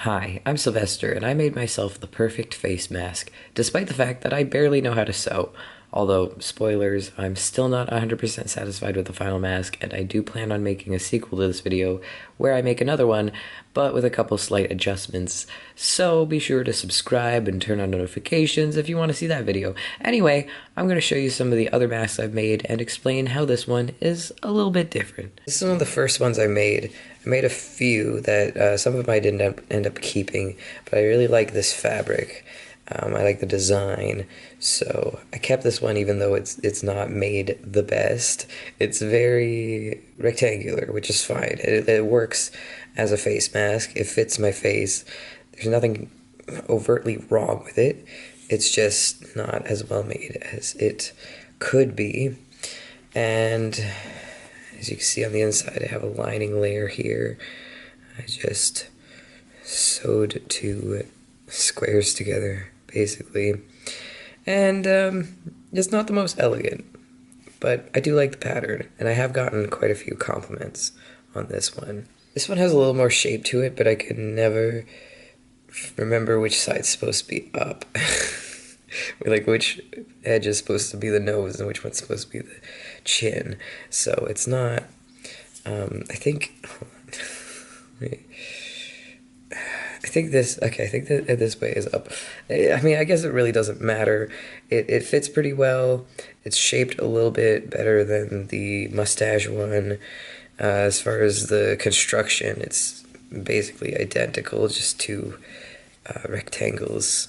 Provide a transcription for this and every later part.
Hi, I'm Sylvester, and I made myself the perfect face mask, despite the fact that I barely know how to sew. Although, spoilers, I'm still not 100% satisfied with the final mask, and I do plan on making a sequel to this video where I make another one, but with a couple slight adjustments. So be sure to subscribe and turn on notifications if you want to see that video. Anyway, I'm going to show you some of the other masks I've made and explain how this one is a little bit different. This is one of the first ones I made. I made a few that some of them I didn't end up keeping, but I really like this fabric. I like the design, so I kept this one even though it's not made the best. It's very rectangular, which is fine. It works as a face mask. It fits my face. There's nothing overtly wrong with it. It's just not as well made as it could be. And as you can see on the inside, I have a lining layer here. I just sewed two squares together, basically. And it's not the most elegant, but I do like the pattern, and I have gotten quite a few compliments on this one. This one has a little more shape to it, but I can never remember which side's supposed to be up. Like which edge is supposed to be the nose and which one's supposed to be the chin. So it's not, I think, I think this, okay, I think that this way is up. I mean, I guess it really doesn't matter. It fits pretty well. It's shaped a little bit better than the mustache one. As far as the construction, it's basically identical, just two rectangles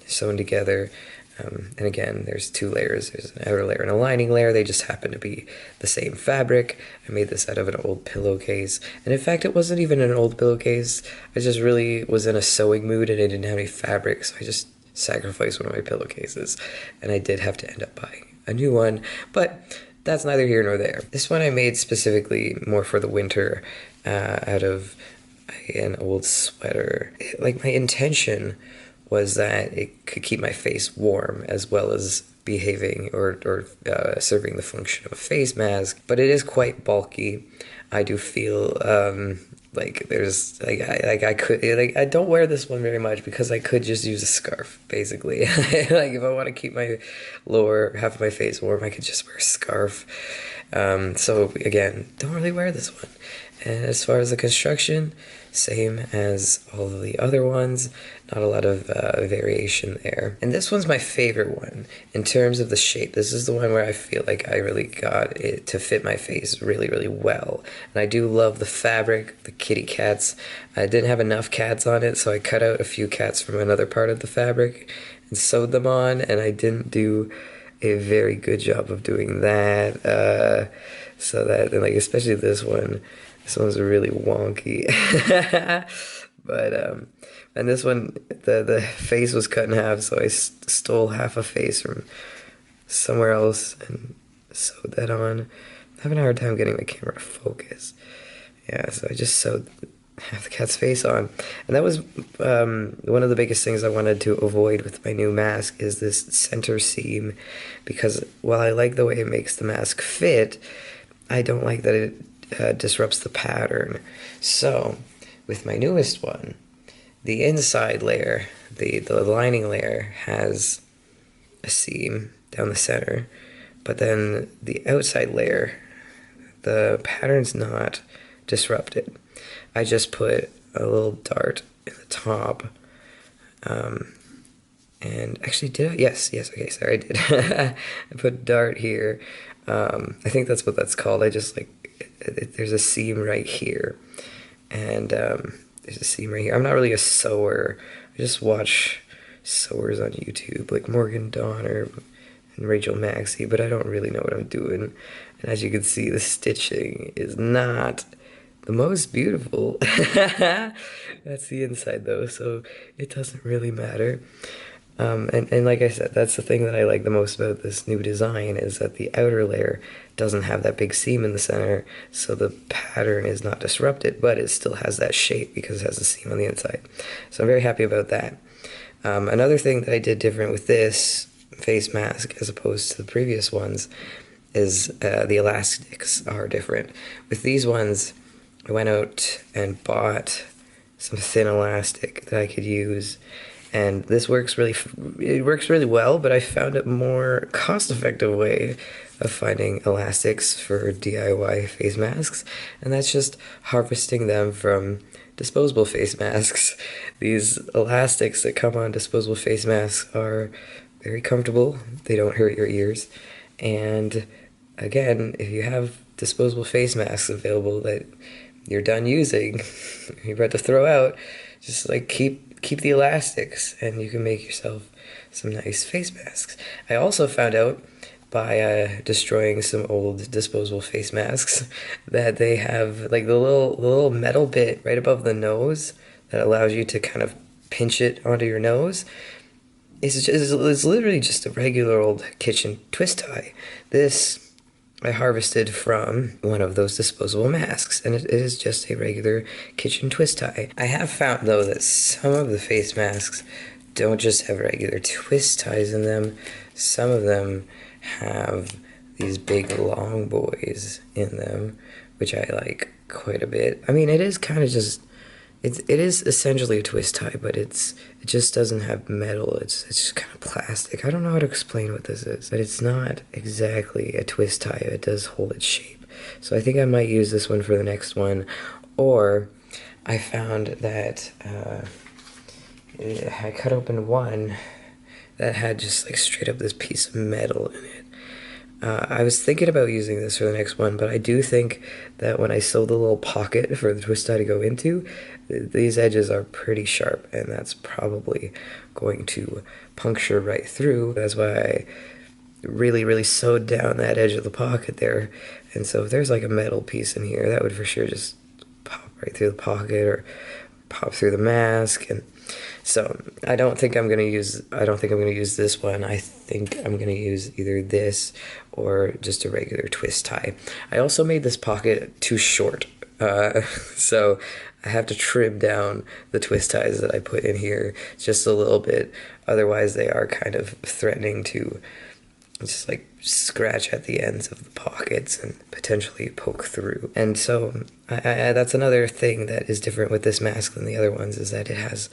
sewn together. And again, there's two layers. There's an outer layer and a lining layer. They just happen to be the same fabric. I made this out of an old pillowcase. And in fact, it wasn't even an old pillowcase. I just really was in a sewing mood and I didn't have any fabric, so I just sacrificed one of my pillowcases. And I did have to end up buying a new one, but that's neither here nor there. This one I made specifically more for the winter out of an old sweater. Like, my intention was that it could keep my face warm as well as behaving or serving the function of a face mask, but it is quite bulky. I do feel like there's I don't wear this one very much because I could just use a scarf, basically. Like, if I want to keep my lower half of my face warm, I could just wear a scarf. So again, don't really wear this one. And as far as the construction, same as all of the other ones, not a lot of variation there. And this one's my favorite one in terms of the shape. This is the one where I feel like I really got it to fit my face really, really well. And I do love the fabric, the kitty cats. I didn't have enough cats on it, so I cut out a few cats from another part of the fabric and sewed them on, and I didn't do a very good job of doing that. So that, and like, especially this one's really wonky. But and this one, the face was cut in half, so I stole half a face from somewhere else and sewed that on. I'm having a hard time getting my camera to focus. Yeah, so I just sewed half the cat's face on. And that was one of the biggest things I wanted to avoid with my new mask, is this center seam, because while I like the way it makes the mask fit, I don't like that it disrupts the pattern. So with my newest one, the inside layer, the lining layer, has a seam down the center, but then the outside layer, the pattern's not disrupted. I just put a little dart in the top, and actually did I? Yes, okay, sorry, I did. I put a dart here. I think that's what that's called. I just there's a seam right here, and there's a seam right here. I'm not really a sewer. I just watch sewers on YouTube, like Morgan Donner and Rachel Maxey, but I don't really know what I'm doing. And as you can see, the stitching is not the most beautiful. That's the inside though, so it doesn't really matter. And like I said, that's the thing that I like the most about this new design, is that the outer layer doesn't have that big seam in the center, so the pattern is not disrupted, but it still has that shape because it has a seam on the inside. So I'm very happy about that. Another thing that I did different with this face mask as opposed to the previous ones is the elastics are different. With these ones, I went out and bought some thin elastic that I could use. And this works it works really well, but I found a more cost-effective way of finding elastics for DIY face masks, and that's just harvesting them from disposable face masks. These elastics that come on disposable face masks are very comfortable. They don't hurt your ears. And again, if you have disposable face masks available that you're done using, you're about to throw out, just like keep the elastics and you can make yourself some nice face masks. I also found out by destroying some old disposable face masks that they have like the little metal bit right above the nose that allows you to kind of pinch it onto your nose. It's literally just a regular old kitchen twist tie. This I harvested from one of those disposable masks, and it is just a regular kitchen twist tie. I have found, though, that some of the face masks don't just have regular twist ties in them. Some of them have these big long boys in them, which I like quite a bit. I mean, it is kind of just... It is essentially a twist tie, but it just doesn't have metal. It's just kind of plastic. I don't know how to explain what this is, but it's not exactly a twist tie. It does hold its shape. So I think I might use this one for the next one. Or I found that I cut open one that had just like straight up this piece of metal in it. I was thinking about using this for the next one, but I do think that when I sew the little pocket for the twist tie to go into, these edges are pretty sharp, and that's probably going to puncture right through. That's why I really sewed down that edge of the pocket there. And so if there's like a metal piece in here, that would for sure just pop right through the pocket or pop through the mask. And so I don't think I'm gonna use this one. I think I'm gonna use either this or just a regular twist tie. I also made this pocket too short, so I have to trim down the twist ties that I put in here just a little bit. Otherwise, they are kind of threatening to just like scratch at the ends of the pockets and potentially poke through. And so that's another thing that is different with this mask than the other ones, is that it has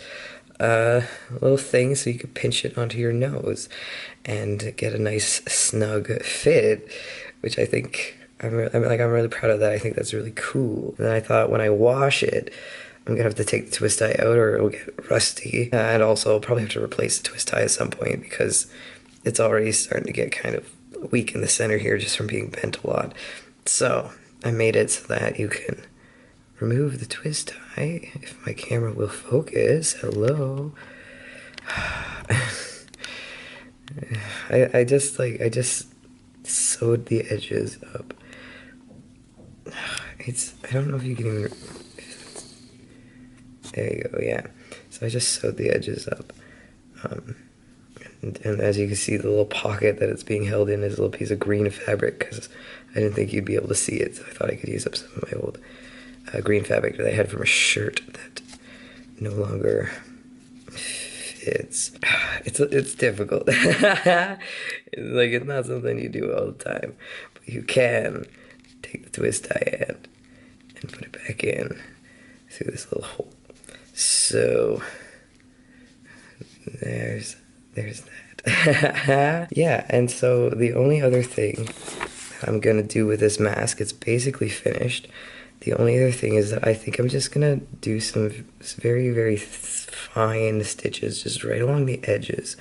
a little thing so you can pinch it onto your nose and get a nice snug fit, which I think I'm really proud of that. I think that's really cool. And I thought when I wash it, I'm gonna have to take the twist tie out or it'll get rusty. And also I'll probably have to replace the twist tie at some point because it's already starting to get kind of weak in the center here just from being bent a lot. So I made it so that you can remove the twist tie if my camera will focus. Hello. I just sewed the edges up. I don't know if you can even, there you go, yeah. So I just sewed the edges up. And as you can see, the little pocket that it's being held in is a little piece of green fabric because I didn't think you'd be able to see it, so I thought I could use up some of my old green fabric that I had from a shirt that no longer fits. It's difficult. It's not something you do all the time, but you can take the twist tie and put it back in through this little hole. So there's that. Yeah, and so the only other thing that I'm gonna do with this mask, it's basically finished. The only other thing is that I think I'm just gonna do some very fine stitches just right along the edges,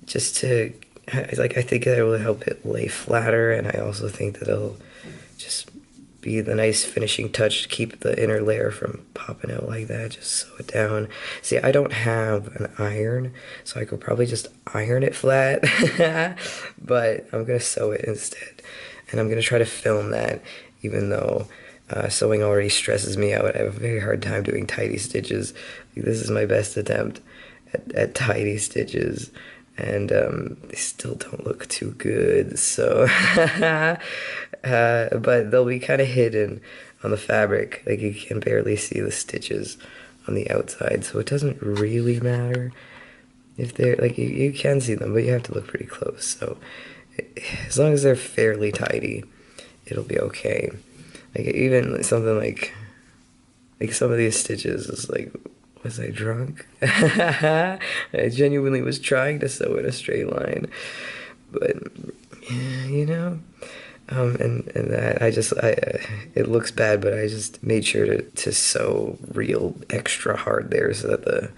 just to I think that it will help it lay flatter, and I also think that it'll just be the nice finishing touch to keep the inner layer from popping out like that. Just sew it down. See, I don't have an iron, so I could probably just iron it flat, but I'm gonna sew it instead, and I'm gonna try to film that, even though sewing already stresses me out. I have a very hard time doing tidy stitches. This is my best attempt at tidy stitches, and they still don't look too good, so but they'll be kind of hidden on the fabric, like you can barely see the stitches on the outside, so it doesn't really matter if they're like you can see them, but you have to look pretty close. So as long as they're fairly tidy, it'll be okay. Like even something like Like some of these stitches is like, was I drunk? I genuinely was trying to sew in a straight line, but yeah, and that it looks bad, but I just made sure to sew real extra hard there so that the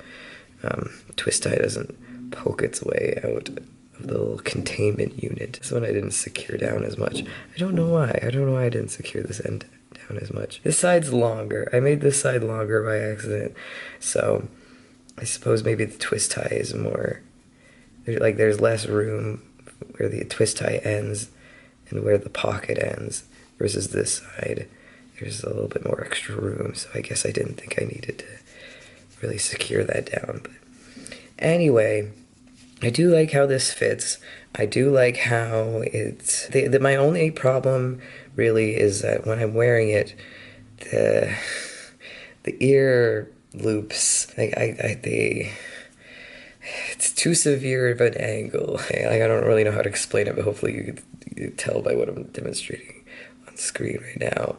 twist tie doesn't poke its way out of the little containment unit. This one I didn't secure down as much. I don't know why. I don't know why I didn't secure this end down as much. This side's longer. I made this side longer by accident, so I suppose maybe the twist tie is more, there's less room where the twist tie ends and where the pocket ends versus this side. There's a little bit more extra room, so I guess I didn't think I needed to really secure that down. But anyway, I do like how this fits. I do like how it's... my only problem really is that when I'm wearing it, the ear loops, it's too severe of an angle. Like, I don't really know how to explain it, but hopefully you could tell by what I'm demonstrating on screen right now.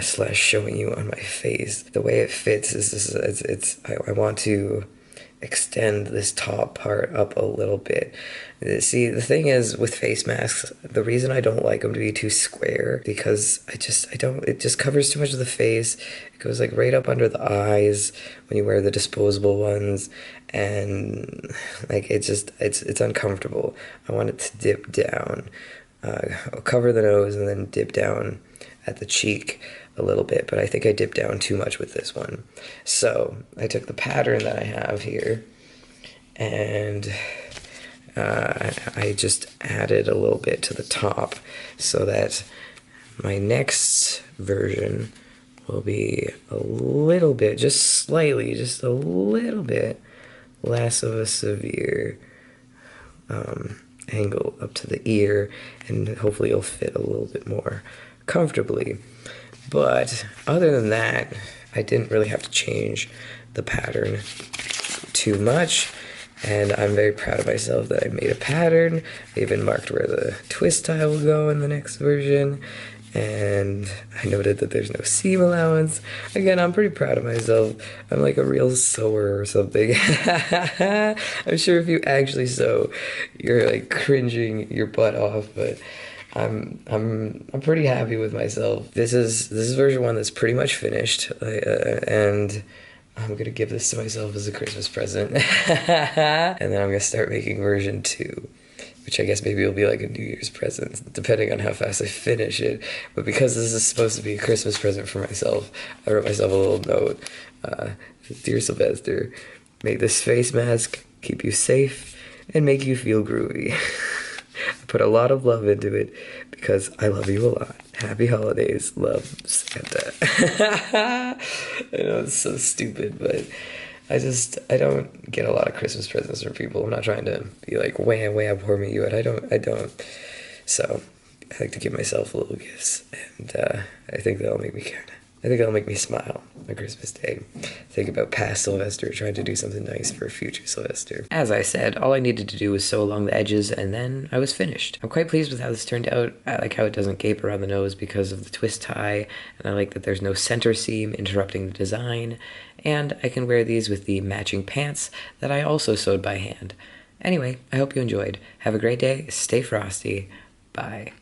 Slash showing you on my face. The way it fits is I want to extend this top part up a little bit. See, the thing is with face masks, the reason I don't like them to be too square, because it just covers too much of the face. It goes like right up under the eyes when you wear the disposable ones, and like it's uncomfortable. I want it to dip down, cover the nose and then dip down at the cheek a little bit, but I think I dipped down too much with this one. So I took the pattern that I have here and I just added a little bit to the top so that my next version will be a little bit, just a little bit less of a severe angle up to the ear, and hopefully it'll fit a little bit more comfortably. But other than that, I didn't really have to change the pattern too much, and I'm very proud of myself that I made a pattern. I even marked where the twist tie will go in the next version, and I noted that there's no seam allowance. Again, I'm pretty proud of myself. I'm like a real sewer or something. I'm sure if you actually sew, you're like cringing your butt off, but I'm pretty happy with myself. This is version 1 that's pretty much finished, and I'm gonna give this to myself as a Christmas present. And then I'm gonna start making version 2, which I guess maybe will be like a New Year's present, depending on how fast I finish it. But because this is supposed to be a Christmas present for myself, I wrote myself a little note. Dear Sylvester, may this face mask keep you safe and make you feel groovy. I put a lot of love into it because I love you a lot. Happy holidays. Love, Santa. I know it's so stupid, but I don't get a lot of Christmas presents from people. I'm not trying to be like, wham, pour me you out. I don't. So I like to give myself little gifts, and I think that'll make me smile on Christmas Day. Think about past Sylvester, trying to do something nice for future Sylvester. As I said, all I needed to do was sew along the edges, and then I was finished. I'm quite pleased with how this turned out. I like how it doesn't gape around the nose because of the twist tie, and I like that there's no center seam interrupting the design, and I can wear these with the matching pants that I also sewed by hand. Anyway, I hope you enjoyed. Have a great day, stay frosty, bye.